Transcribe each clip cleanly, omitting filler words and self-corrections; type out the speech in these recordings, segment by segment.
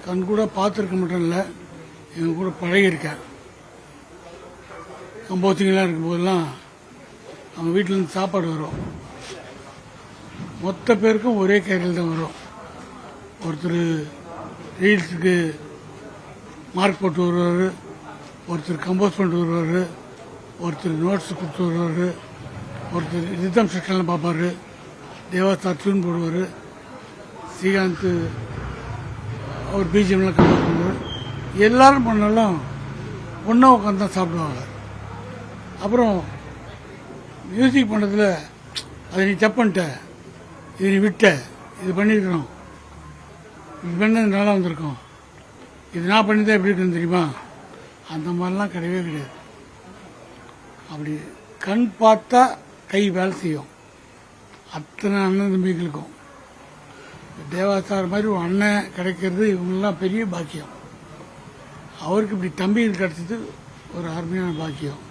கண் கூட பார்த்துருக்க மட்டும் இல்லை, இவங்க கூட பழகியிருக்கேன். கம்போசிங்கெலாம் இருக்கும்போதெல்லாம் அவங்க வீட்டிலேருந்து சாப்பாடு வரும். மொத்த பேருக்கும் ஒரே கேரியல் தான் வரும். ஒருத்தர் ரீல்ஸுக்கு மார்க் போட்டு வருவார், ஒருத்தர் கம்போஸ் பண்ணிட்டு வருவார், ஒருத்தர் நோட்ஸ் கொடுத்து வருவார், ஒருத்தர் ரிதம் செக்ஷன்லாம் பார்ப்பார், தேவாஸ்தார் டியூன் போடுவார், ஸ்ரீகாந்த் அவர் பிஜிஎம்லாம் கம்போஸ் பண்ணுவார். எல்லாரும் பண்ணாலும் ஒன்றா உட்காந்து தான் சாப்பிடுவாங்க. அப்புறம் மியூசிக் பண்ணுறதுல அதை நீ தப்புன்ட்ட, இது நீ விட்ட, இது பண்ணியிருக்கிறோம், இது பண்ணது நல்லா வந்திருக்கோம், இது நான் பண்ணி தான் எப்படி இருக்குன்னு தெரியுமா, அந்த மாதிரிலாம் கிடையவே கிடையாது. அப்படி கண் பார்த்தா கை வேலை செய்யும். அத்தனை அண்ணன் தம்பிகளுக்கும் தேவாசார் மாதிரி ஒரு அண்ணன் கிடைக்கிறது இவங்கெல்லாம் பெரிய பாக்கியம். அவருக்கு இப்படி தம்பிகள் கிடைச்சது ஒரு அருமையான பாக்கியம்.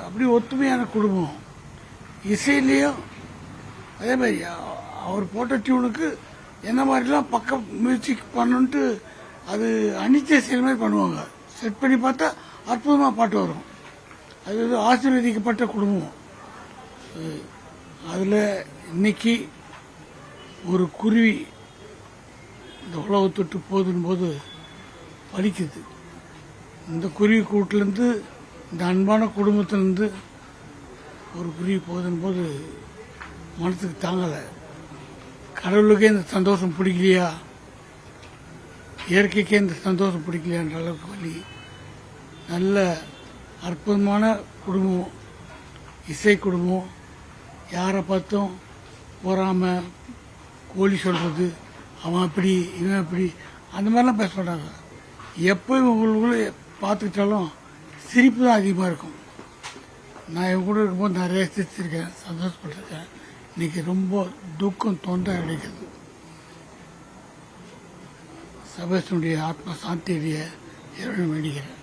அப்படி ஒத்துமையான குடும்பம். இசையிலையும் அதே மாதிரி அவர் போட்ட டியூனுக்கு என்ன மாதிரிலாம் பக்கம் மியூசிக் பண்ணணுன்ட்டு அது அனிச்சை செயல் மாதிரி பண்ணுவாங்க. செட் பண்ணி பார்த்தா அற்புதமாக பாட்டு வரும். அது வந்து ஆசீர்வதிக்கப்பட்ட குடும்பம். அதில் இன்னைக்கு ஒரு குருவி இந்த உலகத்தொட்டு போதும் போது வலிக்குது. இந்த குருவி கூட்டிலேருந்து, இந்த அன்பான குடும்பத்திலேருந்து ஒரு குருவி போதும் போது மனசுக்கு தாங்கலை. கடவுளுக்கே இந்த சந்தோஷம் பிடிக்கலையா, இயற்கைக்கே இந்த சந்தோஷம் பிடிக்கலையான்ற அளவுக்கு வலி. நல்ல அற்புதமான குடும்பம், இசை குடும்பம். யாரை பார்த்தும் போறாமல் கோழி சொல்கிறது, அவன் அப்படி இவன் அப்படி அந்த மாதிரிலாம் பேச மாட்டாங்க. எப்போ இவங்களுக்குள்ள பார்த்துக்கிட்டாலும் சிரிப்பு தான் அதிகமாக இருக்கும். நான் இவங்க கூட இருக்கும்போது நிறைய சிரிச்சிருக்கேன், சந்தோஷப்பட்டிருக்கேன். இன்னைக்கு ரொம்ப துக்கம் தொண்டை அடைக்கிறது. சபேஷனுடைய ஆத்மா சாந்தியுடைய இறைவனை வேண்டிக்கிறேன்.